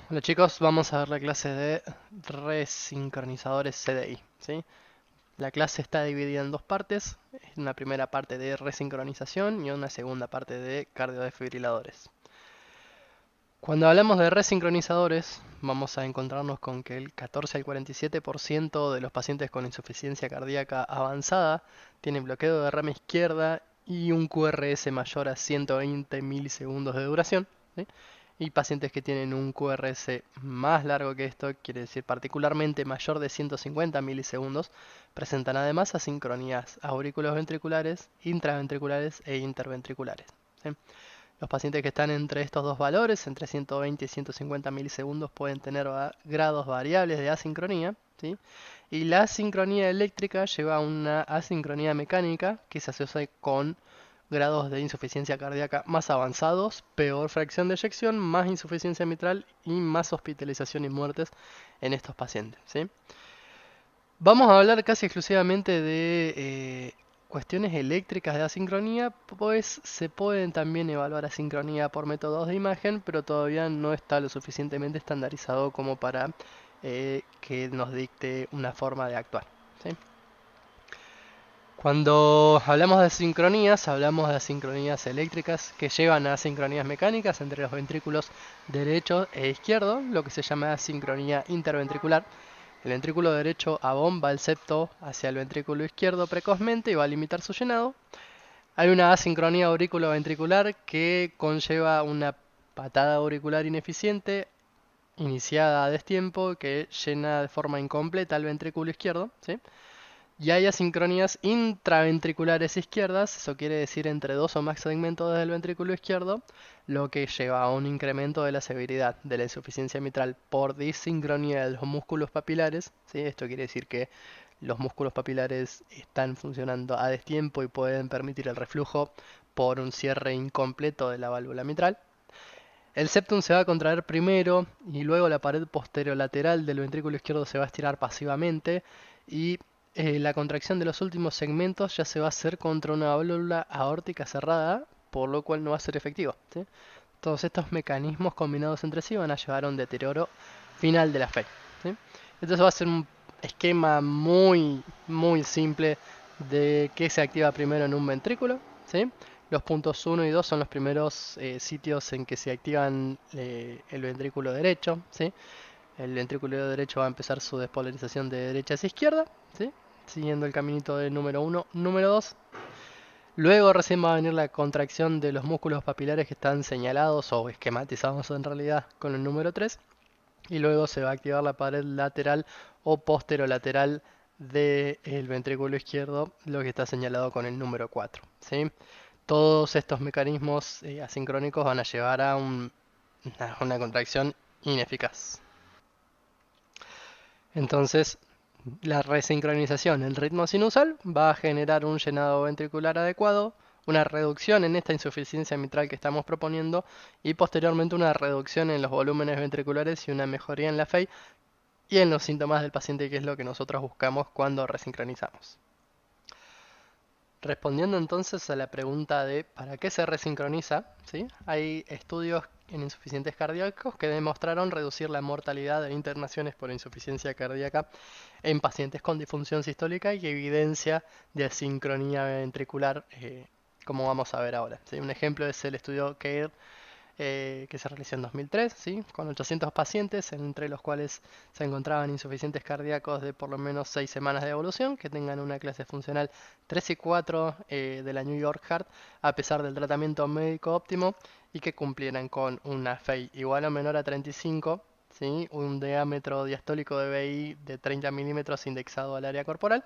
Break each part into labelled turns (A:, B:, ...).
A: Hola chicos, vamos a ver la clase de resincronizadores CDI, ¿sí? La clase está dividida en dos partes, una primera parte de resincronización y una segunda parte de cardiodesfibriladores. Cuando hablamos de resincronizadores, vamos a encontrarnos con que el 14 al 47% de los pacientes con insuficiencia cardíaca avanzada tienen bloqueo de rama izquierda y un QRS mayor a 120 milisegundos de duración, ¿sí? Y pacientes que tienen un QRS más largo que esto, quiere decir particularmente mayor de 150 milisegundos, presentan además asincronías auriculoventriculares, intraventriculares e interventriculares, ¿sí? Los pacientes que están entre estos dos valores, entre 120 y 150 milisegundos, pueden tener grados variables de asincronía, ¿sí? Y la asincronía eléctrica lleva a una asincronía mecánica que se asocia con grados de insuficiencia cardíaca más avanzados, peor fracción de eyección, más insuficiencia mitral y más hospitalización y muertes en estos pacientes, ¿sí? Vamos a hablar casi exclusivamente de cuestiones eléctricas de asincronía, pues se pueden también evaluar asincronía por métodos de imagen, pero todavía no está lo suficientemente estandarizado como para que nos dicte una forma de actuar, ¿sí? Cuando hablamos de sincronías, hablamos de asincronías eléctricas que llevan a asincronías mecánicas entre los ventrículos derecho e izquierdo, lo que se llama asincronía interventricular. El ventrículo derecho abomba el septo hacia el ventrículo izquierdo precozmente y va a limitar su llenado. Hay una asincronía auriculoventricular que conlleva una patada auricular ineficiente iniciada a destiempo que llena de forma incompleta el ventrículo izquierdo, ¿sí? Y hay asincronías intraventriculares izquierdas, eso quiere decir entre dos o más segmentos del ventrículo izquierdo, lo que lleva a un incremento de la severidad de la insuficiencia mitral por disincronía de los músculos papilares, ¿sí? Esto quiere decir que los músculos papilares están funcionando a destiempo y pueden permitir el reflujo por un cierre incompleto de la válvula mitral. El septum se va a contraer primero y luego la pared posterolateral del ventrículo izquierdo se va a estirar pasivamente y la contracción de los últimos segmentos ya se va a hacer contra una válvula aórtica cerrada, por lo cual no va a ser efectivo, ¿sí? Todos estos mecanismos combinados entre sí van a llevar a un deterioro final de la fe, ¿sí? Entonces va a ser un esquema muy simple de qué se activa primero en un ventrículo, ¿sí? Los puntos 1 y 2 son los primeros sitios en que se activan el ventrículo derecho, ¿sí? El ventrículo derecho va a empezar su despolarización de derecha hacia izquierda, ¿sí? Siguiendo el caminito de número 1, número 2. Luego recién va a venir la contracción de los músculos papilares que están señalados o esquematizados en realidad con el número 3. Y luego se va a activar la pared lateral o posterolateral del ventrículo izquierdo, lo que está señalado con el número 4, ¿sí? Todos estos mecanismos asincrónicos van a llevar a una contracción ineficaz. Entonces, la resincronización en ritmo sinusal va a generar un llenado ventricular adecuado, una reducción en esta insuficiencia mitral que estamos proponiendo y posteriormente una reducción en los volúmenes ventriculares y una mejoría en la FEI y en los síntomas del paciente, que es lo que nosotros buscamos cuando resincronizamos. Respondiendo entonces a la pregunta de ¿para qué se resincroniza? ¿Sí? Hay estudios en insuficientes cardíacos que demostraron reducir la mortalidad de internaciones por insuficiencia cardíaca en pacientes con disfunción sistólica y evidencia de asincronía ventricular, como vamos a ver ahora, ¿sí? Un ejemplo es el estudio CARE que se realizó en 2003, ¿sí? Con 800 pacientes, entre los cuales se encontraban insuficientes cardíacos de por lo menos 6 semanas de evolución, que tengan una clase funcional 3 y 4 de la New York Heart, a pesar del tratamiento médico óptimo, y que cumplieran con una FEI igual o menor a 35, ¿sí? Un diámetro diastólico de BI de 30 milímetros indexado al área corporal,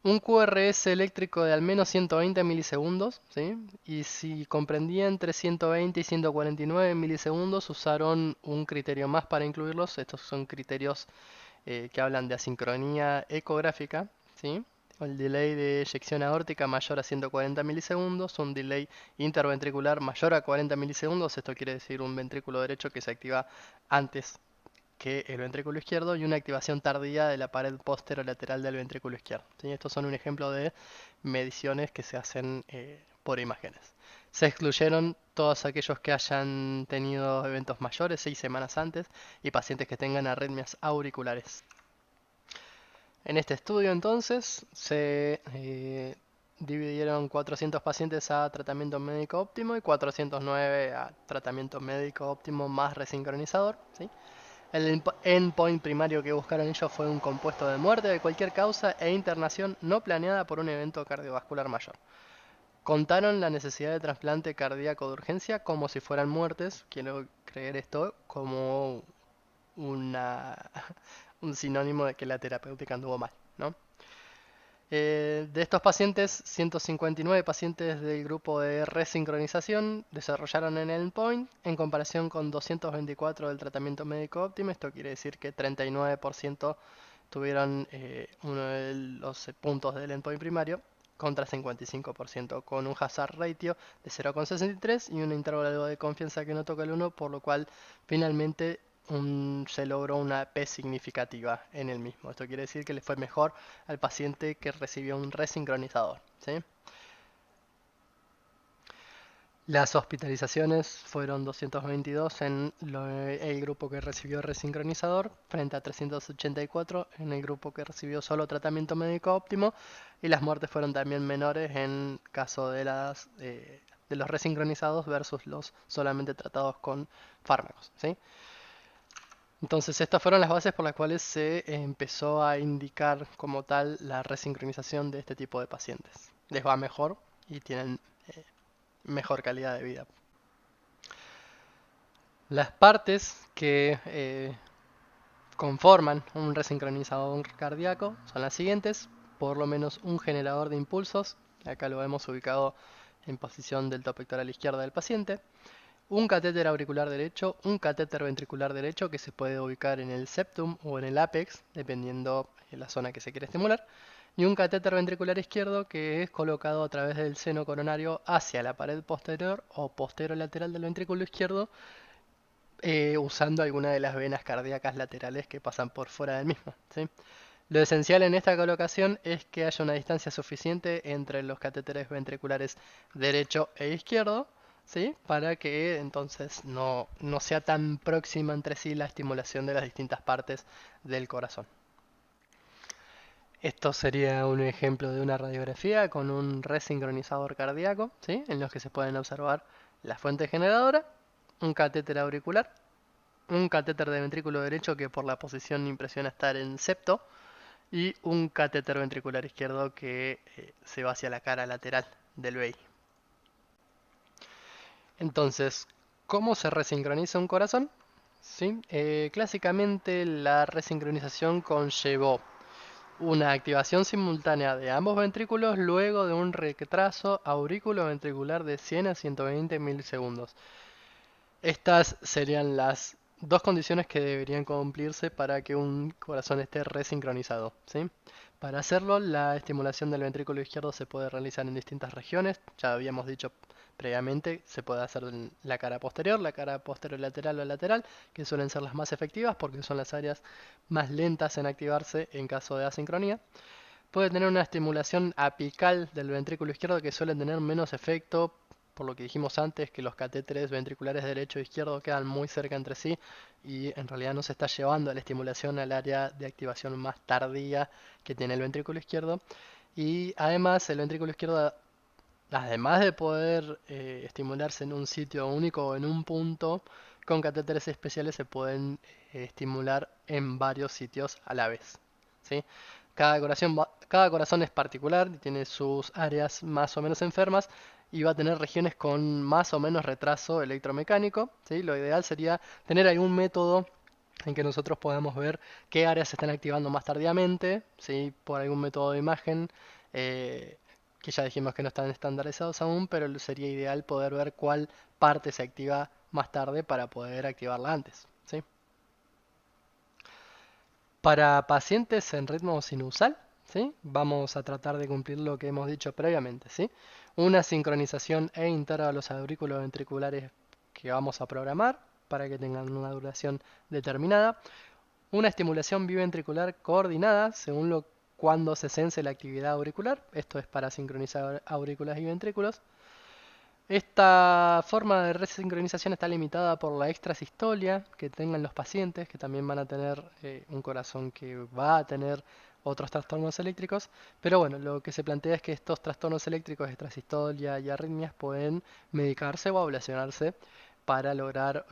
A: un QRS eléctrico de al menos 120 milisegundos, ¿sí? Y si comprendía entre 120 y 149 milisegundos, usaron un criterio más para incluirlos. Estos son criterios que hablan de asincronía ecográfica, ¿sí? El delay de eyección aórtica mayor a 140 milisegundos, un delay interventricular mayor a 40 milisegundos, esto quiere decir un ventrículo derecho que se activa antes que el ventrículo izquierdo y una activación tardía de la pared posterolateral del ventrículo izquierdo, ¿sí? Estos son un ejemplo de mediciones que se hacen por imágenes. Se excluyeron todos aquellos que hayan tenido eventos mayores 6 semanas antes y pacientes que tengan arritmias auriculares. En este estudio entonces se dividieron 400 pacientes a tratamiento médico óptimo y 409 a tratamiento médico óptimo más resincronizador, ¿sí? El endpoint primario que buscaron ellos fue un compuesto de muerte de cualquier causa e internación no planeada por un evento cardiovascular mayor. Contaron la necesidad de trasplante cardíaco de urgencia como si fueran muertes. Quiero creer esto como una, un sinónimo de que la terapéutica anduvo mal, ¿no? De estos pacientes, 159 pacientes del grupo de resincronización desarrollaron el endpoint en comparación con 224 del tratamiento médico óptimo. Esto quiere decir que 39% tuvieron uno de los puntos del endpoint primario contra 55%, con un hazard ratio de 0,63 y un intervalo de confianza que no toca el 1, por lo cual finalmente se logró una P significativa en el mismo. Esto quiere decir que le fue mejor al paciente que recibió un resincronizador, ¿sí? Las hospitalizaciones fueron 222 en el grupo que recibió resincronizador frente a 384 en el grupo que recibió solo tratamiento médico óptimo, y las muertes fueron también menores en caso de los resincronizados versus los solamente tratados con fármacos, ¿sí? Entonces estas fueron las bases por las cuales se empezó a indicar como tal la resincronización de este tipo de pacientes. Les va mejor y tienen mejor calidad de vida. Las partes que conforman un resincronizador cardíaco son las siguientes: por lo menos un generador de impulsos, acá lo vemos ubicado en posición del top pectoral izquierdo del paciente, un catéter auricular derecho, un catéter ventricular derecho que se puede ubicar en el septum o en el apex, dependiendo de la zona que se quiere estimular, y un catéter ventricular izquierdo que es colocado a través del seno coronario hacia la pared posterior o posterolateral del ventrículo izquierdo, usando alguna de las venas cardíacas laterales que pasan por fuera del mismo, ¿sí? Lo esencial en esta colocación es que haya una distancia suficiente entre los catéteres ventriculares derecho e izquierdo, ¿sí? Para que entonces no sea tan próxima entre sí la estimulación de las distintas partes del corazón. Esto sería un ejemplo de una radiografía con un resincronizador cardíaco, ¿sí? En los que se pueden observar la fuente generadora, un catéter auricular, un catéter de ventrículo derecho que por la posición impresiona estar en septo, y un catéter ventricular izquierdo que se va hacia la cara lateral del VI. Entonces, ¿cómo se resincroniza un corazón? ¿Sí? Clásicamente la resincronización conllevó una activación simultánea de ambos ventrículos luego de un retraso auriculoventricular de 100 a 120 milisegundos. Estas serían las dos condiciones que deberían cumplirse para que un corazón esté resincronizado, ¿sí? Para hacerlo, la estimulación del ventrículo izquierdo se puede realizar en distintas regiones. Ya habíamos dicho previamente, se puede hacer en la cara posterior lateral o lateral, que suelen ser las más efectivas porque son las áreas más lentas en activarse en caso de asincronía. Puede tener una estimulación apical del ventrículo izquierdo que suele tener menos efecto, por lo que dijimos antes, que los catéteres ventriculares derecho e izquierdo quedan muy cerca entre sí y en realidad no se está llevando la estimulación al área de activación más tardía que tiene el ventrículo izquierdo. Y además el ventrículo izquierdo, además de poder estimularse en un sitio único o en un punto, con catéteres especiales se pueden estimular en varios sitios a la vez, ¿sí? Cada corazón es particular y tiene sus áreas más o menos enfermas y va a tener regiones con más o menos retraso electromecánico, ¿sí? Lo ideal sería tener algún método en que nosotros podamos ver qué áreas se están activando más tardíamente, ¿sí? Por algún método de imagen, eh, que ya dijimos que no están estandarizados aún, pero sería ideal poder ver cuál parte se activa más tarde para poder activarla antes, ¿sí? Para pacientes en ritmo sinusal, ¿sí? Vamos a tratar de cumplir lo que hemos dicho previamente, ¿sí? Una sincronización e intervalos aurículos ventriculares que vamos a programar para que tengan una duración determinada. Una estimulación biventricular coordinada según cuando se sense la actividad auricular. Esto es para sincronizar aurículas y ventrículos. Esta forma de resincronización está limitada por la extrasistolia que tengan los pacientes, que también van a tener un corazón que va a tener otros trastornos eléctricos, pero bueno, lo que se plantea es que estos trastornos eléctricos, extrasistolia y arritmias pueden medicarse o ablacionarse para lograr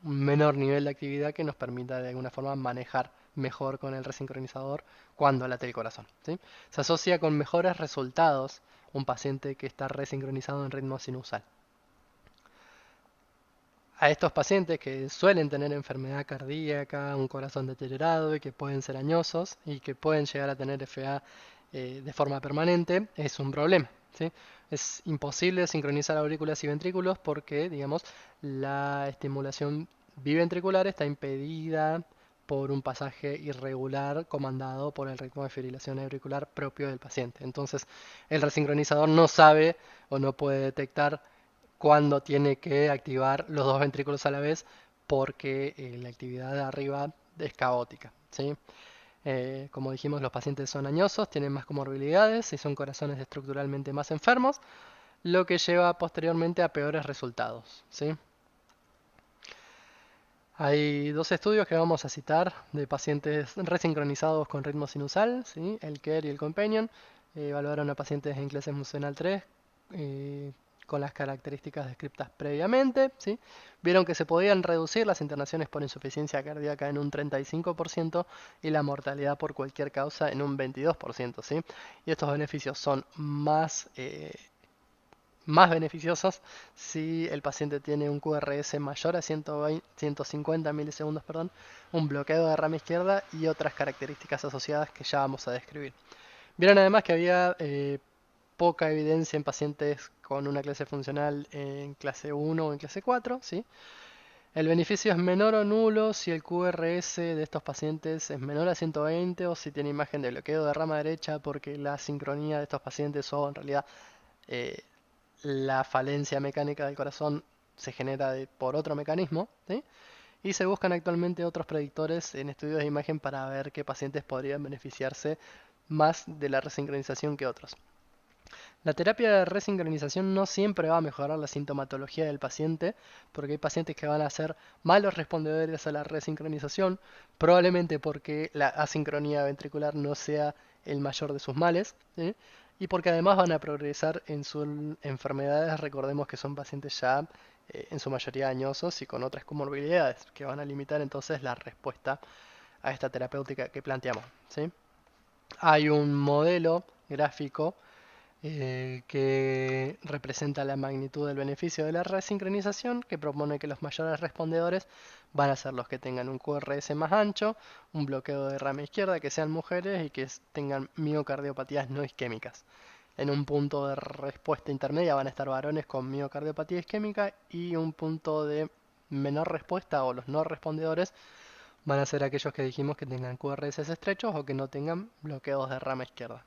A: un menor nivel de actividad que nos permita de alguna forma manejar mejor con el resincronizador cuando late el corazón, ¿sí? Se asocia con mejores resultados un paciente que está resincronizado en ritmo sinusal. A estos pacientes que suelen tener enfermedad cardíaca, un corazón deteriorado y que pueden ser añosos y que pueden llegar a tener FA de forma permanente, es un problema, ¿sí? Es imposible sincronizar aurículas y ventrículos porque, digamos, la estimulación biventricular está impedida por un pasaje irregular comandado por el ritmo de fibrilación auricular propio del paciente. Entonces, el resincronizador no sabe o no puede detectar cuando tiene que activar los dos ventrículos a la vez porque la actividad de arriba es caótica, ¿sí? Como dijimos, los pacientes son añosos, tienen más comorbilidades y son corazones estructuralmente más enfermos, lo que lleva posteriormente a peores resultados, ¿sí? Hay dos estudios que vamos a citar de pacientes resincronizados con ritmo sinusal, ¿sí? El CARE y el Companion. Evaluaron a pacientes en clase funcional 3 con las características descritas previamente, ¿sí? Vieron que se podían reducir las internaciones por insuficiencia cardíaca en un 35% y la mortalidad por cualquier causa en un 22%, ¿sí? Y estos beneficios son más beneficiosos si el paciente tiene un QRS mayor a 150 milisegundos, perdón, un bloqueo de rama izquierda y otras características asociadas que ya vamos a describir. Vieron además que había poca evidencia en pacientes con una clase funcional en clase 1 o en clase 4, ¿sí? El beneficio es menor o nulo si el QRS de estos pacientes es menor a 120 o si tiene imagen de bloqueo de rama derecha porque la sincronía de estos pacientes o en realidad eh, la falencia mecánica del corazón se genera por otro mecanismo, ¿sí? Y se buscan actualmente otros predictores en estudios de imagen para ver qué pacientes podrían beneficiarse más de la resincronización que otros. La terapia de resincronización no siempre va a mejorar la sintomatología del paciente, porque hay pacientes que van a ser malos respondedores a la resincronización, probablemente porque la asincronía ventricular no sea el mayor de sus males, ¿sí? Y porque además van a progresar en sus enfermedades. Recordemos que son pacientes ya en su mayoría añosos y con otras comorbilidades que van a limitar entonces la respuesta a esta terapéutica que planteamos, ¿sí? Hay un modelo gráfico que representa la magnitud del beneficio de la resincronización, que propone que los mayores respondedores van a ser los que tengan un QRS más ancho, un bloqueo de rama izquierda, que sean mujeres y que tengan miocardiopatías no isquémicas. En un punto de respuesta intermedia van a estar varones con miocardiopatía isquémica y un punto de menor respuesta o los no respondedores van a ser aquellos que dijimos que tengan QRS estrechos o que no tengan bloqueos de rama izquierda.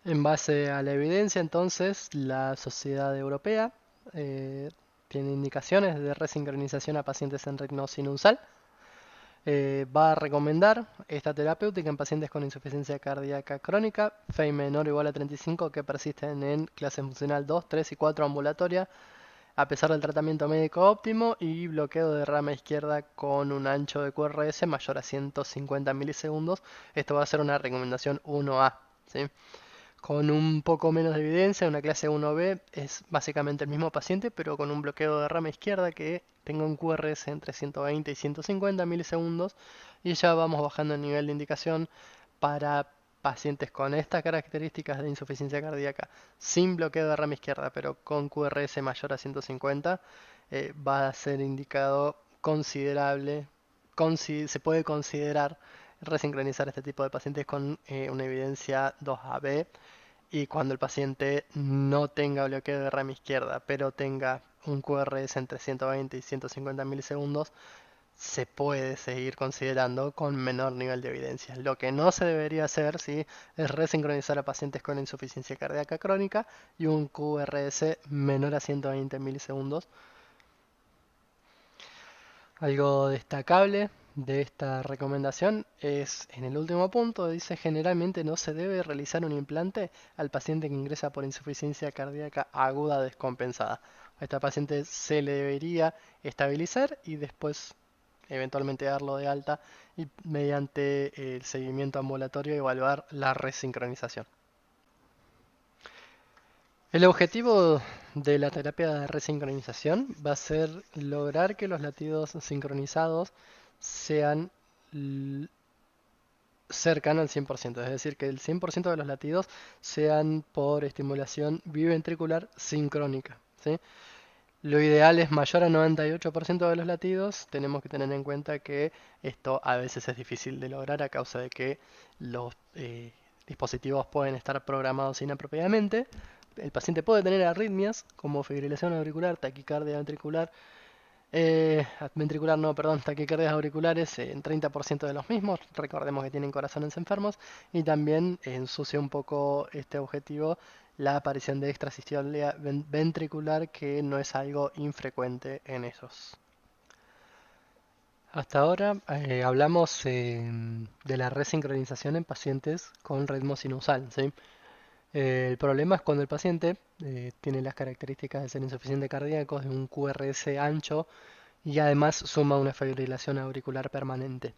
A: En base a la evidencia, entonces, la Sociedad Europea eh, tiene indicaciones de resincronización a pacientes en ritmo sinusal. Va a recomendar esta terapéutica en pacientes con insuficiencia cardíaca crónica, FEI menor o igual a 35 que persisten en clase funcional 2, 3 y 4 ambulatoria, a pesar del tratamiento médico óptimo y bloqueo de rama izquierda con un ancho de QRS mayor a 150 milisegundos. Esto va a ser una recomendación 1A, ¿sí? Con un poco menos de evidencia, una clase 1B es básicamente el mismo paciente, pero con un bloqueo de rama izquierda que tenga un QRS entre 120 y 150 milisegundos. Y ya vamos bajando el nivel de indicación para pacientes con estas características de insuficiencia cardíaca sin bloqueo de rama izquierda, pero con QRS mayor a 150, va a ser indicado considerable, se puede considerar resincronizar este tipo de pacientes con una evidencia 2AB y cuando el paciente no tenga bloqueo de rama izquierda, pero tenga un QRS entre 120 y 150 milisegundos, se puede seguir considerando con menor nivel de evidencia. Lo que no se debería hacer, ¿sí?, es resincronizar a pacientes con insuficiencia cardíaca crónica y un QRS menor a 120 milisegundos. Algo destacable de esta recomendación es en el último punto, dice generalmente no se debe realizar un implante al paciente que ingresa por insuficiencia cardíaca aguda descompensada. A esta paciente se le debería estabilizar y después eventualmente darlo de alta y mediante el seguimiento ambulatorio evaluar la resincronización. El objetivo de la terapia de resincronización va a ser lograr que los latidos sincronizados sean cercanos al 100%, es decir, que el 100% de los latidos sean por estimulación biventricular sincrónica, ¿sí? Lo ideal es mayor a 98% de los latidos. Tenemos que tener en cuenta que esto a veces es difícil de lograr a causa de que los dispositivos pueden estar programados inapropiadamente. El paciente puede tener arritmias como fibrilación auricular, taquicardia ventricular, ventricular no, perdón, taquicardias auriculares en 30% de los mismos. Recordemos que tienen corazones enfermos y también ensucia un poco este objetivo la aparición de extrasistolia ventricular, que no es algo infrecuente en ellos. Hasta ahora hablamos de la resincronización en pacientes con ritmo sinusal, ¿sí? El problema es cuando el paciente tiene las características de ser insuficiente cardíaco, de un QRS ancho y además suma una fibrilación auricular permanente.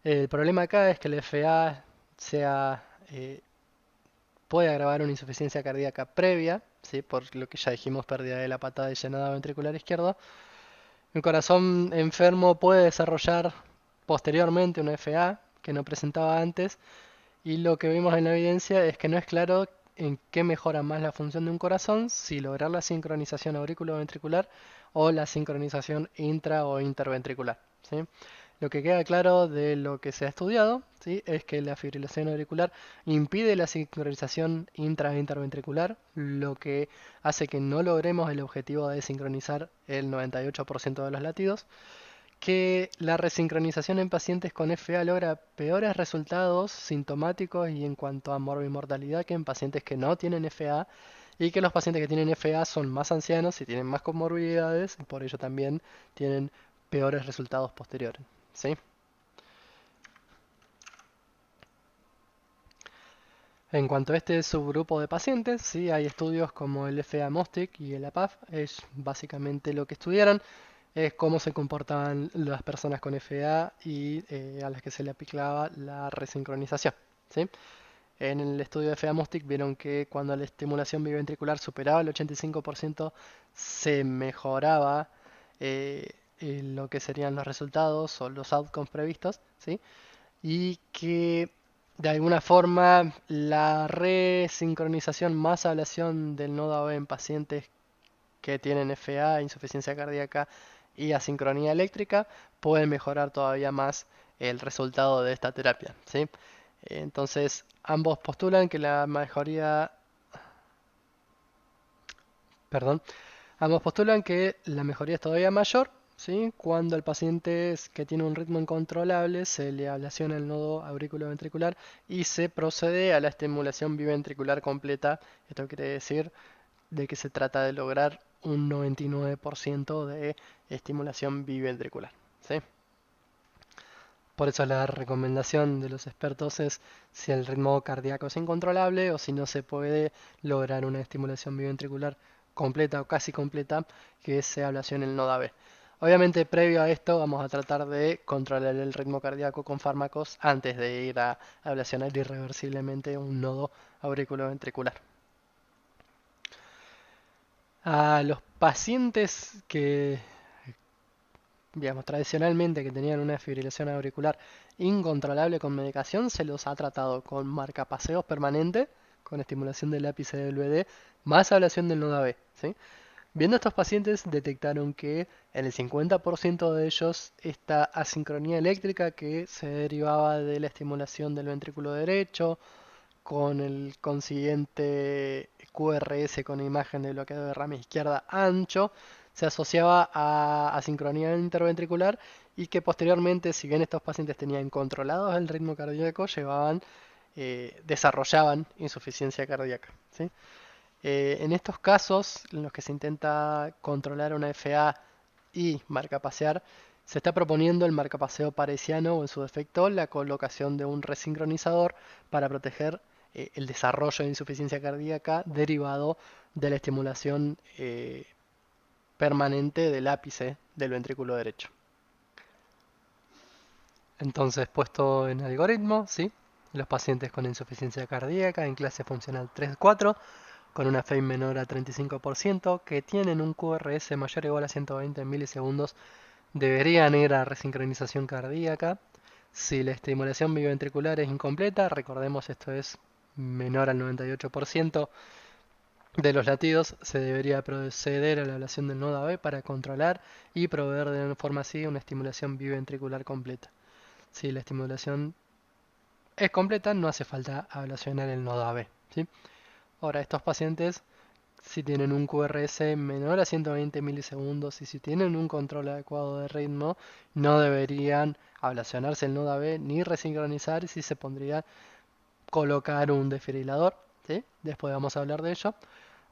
A: El problema acá es que el FA sea, puede agravar una insuficiencia cardíaca previa, ¿sí? Por lo que ya dijimos, pérdida de la patada y llenado ventricular izquierdo. El corazón enfermo puede desarrollar posteriormente una FA que no presentaba antes, y lo que vimos en la evidencia es que no es claro en qué mejora más la función de un corazón, si lograr la sincronización auriculoventricular o la sincronización intra o interventricular, ¿sí? Lo que queda claro de lo que se ha estudiado, ¿sí?, es que la fibrilación auricular impide la sincronización intra e interventricular, lo que hace que no logremos el objetivo de sincronizar el 98% de los latidos, que la resincronización en pacientes con FA logra peores resultados sintomáticos y en cuanto a morbimortalidad que en pacientes que no tienen FA, y que los pacientes que tienen FA son más ancianos y tienen más comorbilidades y por ello también tienen peores resultados posteriores, ¿sí? En cuanto a este subgrupo de pacientes, sí, hay estudios como el FA-MOSTIC y el APAF. Es básicamente lo que estudiaron es cómo se comportaban las personas con FA y a las que se le aplicaba la resincronización, ¿sí? En el estudio de FA-MOSTIC vieron que cuando la estimulación biventricular superaba el 85% se mejoraba lo que serían los resultados o los outcomes previstos, ¿sí? Y que de alguna forma la resincronización más ablación del nodo AB en pacientes que tienen FA, insuficiencia cardíaca y asincronía eléctrica pueden mejorar todavía más el resultado de esta terapia, ¿sí? Entonces, ambos postulan que la mejoría, perdón, ambos postulan que la mejoría es todavía mayor, ¿sí?, cuando el paciente que tiene un ritmo incontrolable se le ablaciona el nodo auriculoventricular y se procede a la estimulación biventricular completa. Esto quiere decir de que se trata de lograr un 99% de estimulación biventricular, ¿sí? Por eso la recomendación de los expertos es si el ritmo cardíaco es incontrolable o si no se puede lograr una estimulación biventricular completa o casi completa, que se ablacione el nodo AB. Obviamente, previo a esto, vamos a tratar de controlar el ritmo cardíaco con fármacos antes de ir a ablacionar irreversiblemente un nodo auriculoventricular. A los pacientes que, digamos, tradicionalmente que tenían una fibrilación auricular incontrolable con medicación, se los ha tratado con marcapaseos permanente, con estimulación del ápice del BD, más ablación del nodo AB, ¿sí? Viendo estos pacientes, detectaron que en el 50% de ellos esta asincronía eléctrica que se derivaba de la estimulación del ventrículo derecho, con el consiguiente QRS con imagen de bloqueo de rama izquierda ancho, se asociaba a asincronía interventricular, y que posteriormente, si bien estos pacientes tenían controlados el ritmo cardíaco, desarrollaban insuficiencia cardíaca, ¿sí? En estos casos, en los que se intenta controlar una FA y marcapasear, Se está proponiendo el marcapaseo paresiano o en su defecto la colocación de un resincronizador para proteger el desarrollo de insuficiencia cardíaca derivado de la estimulación permanente del ápice del ventrículo derecho. Entonces, puesto en algoritmo, ¿sí? Los pacientes con insuficiencia cardíaca en clase funcional 3-4, con una FEI menor a 35%, que tienen un QRS mayor o igual a 120 milisegundos, deberían ir a resincronización cardíaca. Si la estimulación biventricular es incompleta, recordemos esto es menor al 98% de los latidos, se debería proceder a la ablación del nodo AB para controlar y proveer de forma así una estimulación biventricular completa. Si la estimulación es completa, no hace falta ablacionar el nodo AB, ¿sí? Ahora, estos pacientes, si tienen un QRS menor a 120 milisegundos y si tienen un control adecuado de ritmo, no deberían ablacionarse el nodo AB ni resincronizar, si se pondría colocar un desfibrilador, ¿sí? Después vamos a hablar de ello.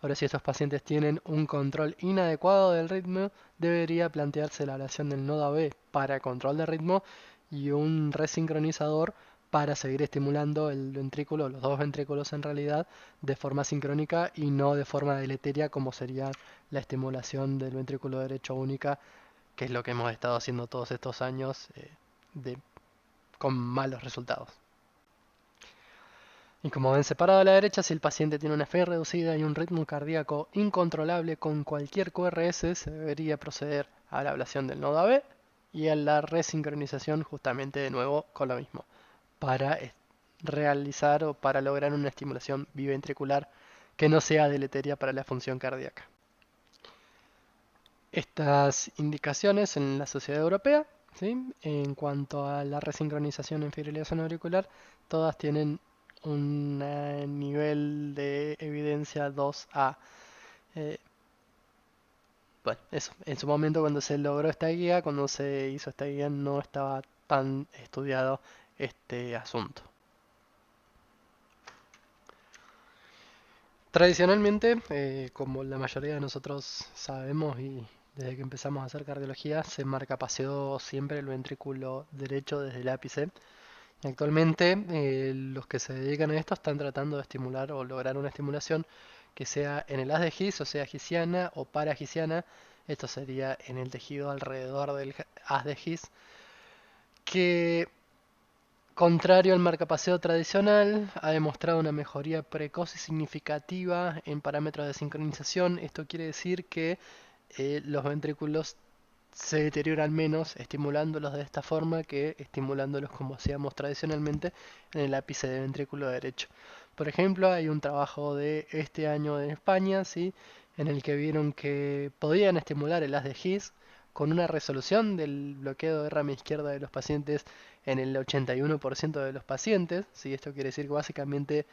A: Ahora, si estos pacientes tienen un control inadecuado del ritmo, debería plantearse la ablación del nodo AB para control de ritmo y un resincronizador para seguir estimulando el ventrículo, los dos ventrículos en realidad, de forma sincrónica y no de forma deleteria como sería la estimulación del ventrículo derecho única, que es lo que hemos estado haciendo todos estos años con malos resultados. Y como ven separado a la derecha, si el paciente tiene una FEI reducida y un ritmo cardíaco incontrolable con cualquier QRS, se debería proceder a la ablación del nodo AB y a la resincronización justamente de nuevo con lo mismo, para realizar o para lograr una estimulación biventricular que no sea deleteria para la función cardíaca. Estas indicaciones en la Sociedad Europea, ¿sí? En cuanto a la resincronización en fibrilación auricular, todas tienen un nivel de evidencia 2A. Bueno, eso. En su momento cuando se logró esta guía, cuando se hizo esta guía, no estaba tan estudiado este asunto. Tradicionalmente, como la mayoría de nosotros sabemos y desde que empezamos a hacer cardiología, se marcapaseó siempre el ventrículo derecho desde el ápice. Y actualmente, los que se dedican a esto están tratando de estimular o lograr una estimulación que sea en el haz de His, o sea, hisiana o parahisiana. Esto sería en el tejido alrededor del haz de His, que contrario al marcapaseo tradicional, ha demostrado una mejoría precoz y significativa en parámetros de sincronización. Esto quiere decir que los ventrículos se deterioran menos estimulándolos de esta forma que estimulándolos como hacíamos tradicionalmente en el ápice de ventrículo derecho. Por ejemplo, hay un trabajo de este año en España, ¿sí? En el que vieron que podían estimular el haz de His con una resolución del bloqueo de rama izquierda de los pacientes en el 81% de los pacientes, ¿sí? Esto quiere decir que básicamente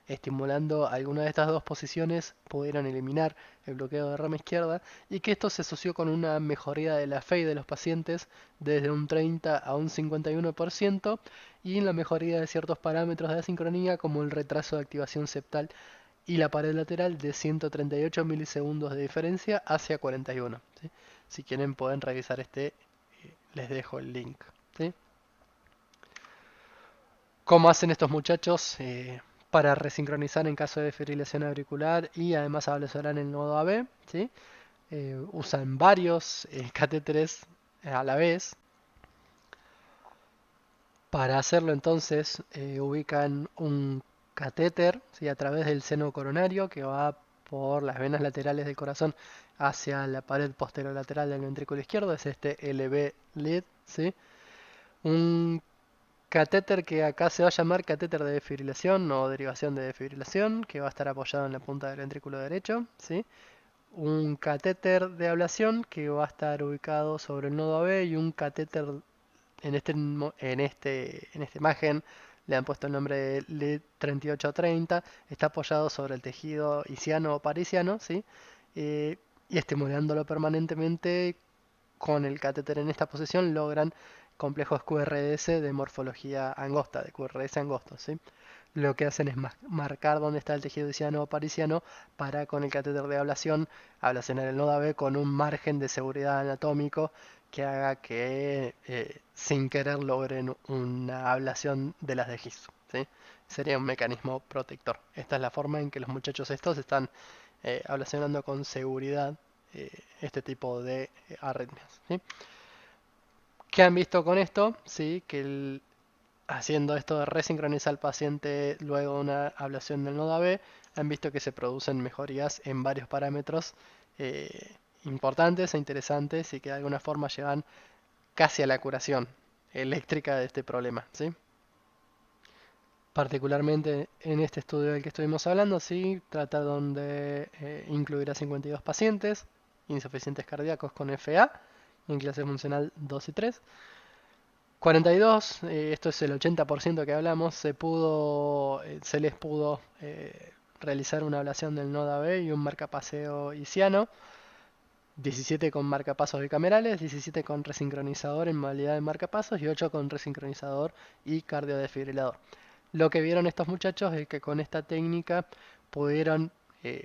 A: estimulando alguna de estas dos posiciones pudieron eliminar el bloqueo de rama izquierda y que esto se asoció con una mejoría de la FEI de los pacientes desde un 30 a un 51% y en la mejoría de ciertos parámetros de asincronía como el retraso de activación septal y la pared lateral de 138 milisegundos de diferencia hacia 41. ¿Sí? Si quieren pueden revisar les dejo el link. ¿Sí? ¿Cómo hacen estos muchachos para resincronizar en caso de fibrilación auricular y además ablacionar el nodo AB? ¿Sí? Usan varios catéteres a la vez. Para hacerlo entonces ubican un catéter, ¿sí? A través del seno coronario que va por las venas laterales del corazón hacia la pared posterolateral del ventrículo izquierdo, es este LV-lead, ¿sí? Un catéter que acá se va a llamar catéter de desfibrilación o derivación de desfibrilación, que va a estar apoyado en la punta del ventrículo derecho, ¿sí? Un catéter de ablación que va a estar ubicado sobre el nodo AB y un catéter en esta imagen le han puesto el nombre de LED 3830, está apoyado sobre el tejido isiano o parisiano, ¿sí? Y estimulándolo permanentemente con el catéter en esta posición logran complejos QRS de morfología angosta, de QRS angosto, ¿sí? Lo que hacen es marcar dónde está el tejido isiano o parisiano para con el catéter de ablación ablacionar el nodo AB con un margen de seguridad anatómico que haga que sin querer logren una ablación de las de His, ¿sí? Sería un mecanismo protector. Esta es la forma en que los muchachos estos están ablacionando con seguridad este tipo de arritmias, ¿sí? ¿Qué han visto con esto? Sí, que haciendo esto de resincronizar al paciente luego de una ablación del nodo AB, han visto que se producen mejorías en varios parámetros importantes e interesantes y que de alguna forma llevan casi a la curación eléctrica de este problema, ¿sí? Particularmente en este estudio del que estuvimos hablando, sí, trataron de incluir a 52 pacientes insuficientes cardíacos con FA en clase funcional 2 y 3. 42, esto es el 80% que hablamos, se les pudo realizar una ablación del nodo AB y un marcapaseo isiano. 17 con marcapasos bicamerales, 17 con resincronizador en modalidad de marcapasos y 8 con resincronizador y cardiodesfibrilador. Lo que vieron estos muchachos es que con esta técnica pudieron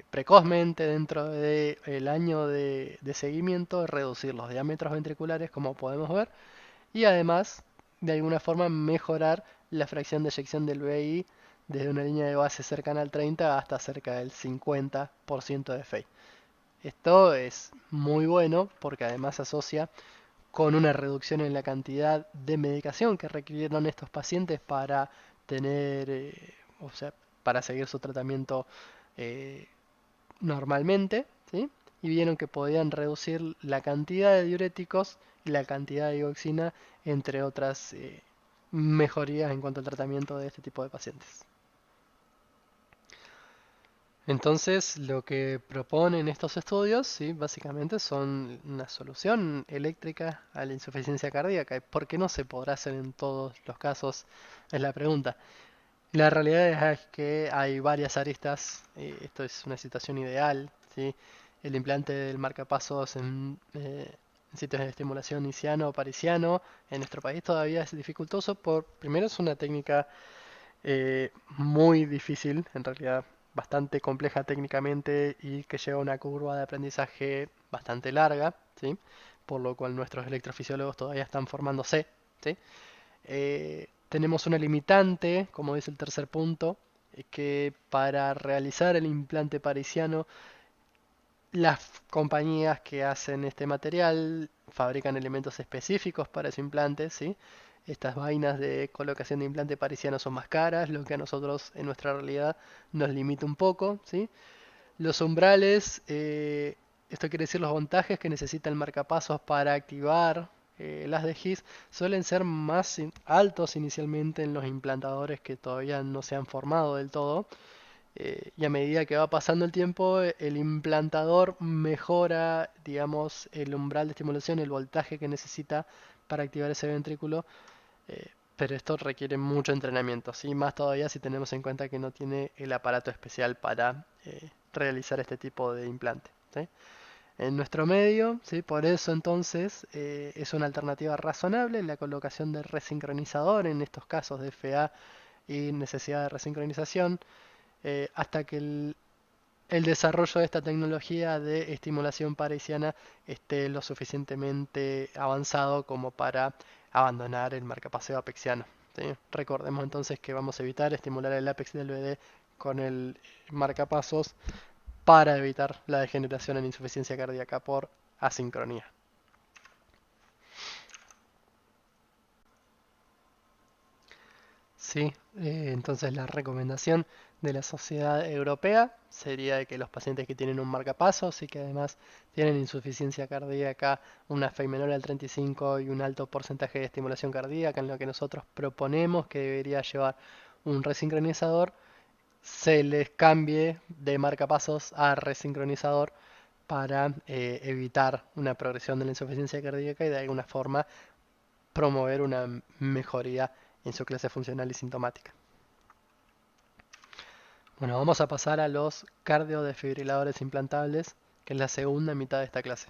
A: precozmente, dentro del año de seguimiento, reducir los diámetros ventriculares, como podemos ver, y además, de alguna forma, mejorar la fracción de eyección del VI desde una línea de base cercana al 30 hasta cerca del 50% de FEI. Esto es muy bueno porque además se asocia con una reducción en la cantidad de medicación que requirieron estos pacientes para tener, o sea, para seguir su tratamiento eh, normalmente, ¿sí? Y vieron que podían reducir la cantidad de diuréticos y la cantidad de dioxina, entre otras mejorías en cuanto al tratamiento de este tipo de pacientes. Entonces, lo que proponen estos estudios, sí, básicamente son una solución eléctrica a la insuficiencia cardíaca. ¿Por qué no se podrá hacer en todos los casos? Es la pregunta. La realidad es que hay varias aristas. Esto es una situación ideal, ¿sí? El implante del marcapasos en sitios de estimulación isiano o parisiano en nuestro país todavía es dificultoso. Primero, es una técnica muy difícil, en realidad bastante compleja técnicamente y que lleva una curva de aprendizaje bastante larga, ¿sí? Por lo cual nuestros electrofisiólogos todavía están formándose, ¿sí? Tenemos una limitante, como dice el tercer punto, que para realizar el implante parisiano, las compañías que hacen este material fabrican elementos específicos para ese implante, ¿sí? Estas vainas de colocación de implante parisiano son más caras, lo que a nosotros en nuestra realidad nos limita un poco, ¿sí? Los umbrales, esto quiere decir los voltajes que necesita el marcapasos para activar las de His, suelen ser más altos inicialmente en los implantadores que todavía no se han formado del todo. Y a medida que va pasando el tiempo, el implantador mejora, digamos, el umbral de estimulación, el voltaje que necesita para activar ese ventrículo. Pero esto requiere mucho entrenamiento, ¿sí? Más todavía si tenemos en cuenta que no tiene el aparato especial para realizar este tipo de implante, ¿sí? En nuestro medio, ¿sí? Por eso entonces es una alternativa razonable la colocación de resincronizador en estos casos de FA y necesidad de resincronización, hasta que el desarrollo de esta tecnología de estimulación parisiana esté lo suficientemente avanzado como para abandonar el marcapaseo apexiano, ¿sí? Recordemos entonces que vamos a evitar estimular el ápex del BD con el marcapasos para evitar la degeneración en insuficiencia cardíaca por asincronía. Sí, entonces la recomendación de la Sociedad Europea sería de que los pacientes que tienen un marcapasos y que además tienen insuficiencia cardíaca, una FEI menor al 35 y un alto porcentaje de estimulación cardíaca, en lo que nosotros proponemos que debería llevar un resincronizador, se les cambie de marcapasos a resincronizador para evitar una progresión de la insuficiencia cardíaca y de alguna forma promover una mejoría en su clase funcional y sintomática. Bueno, vamos a pasar a los cardiodesfibriladores implantables, que es la segunda mitad de esta clase.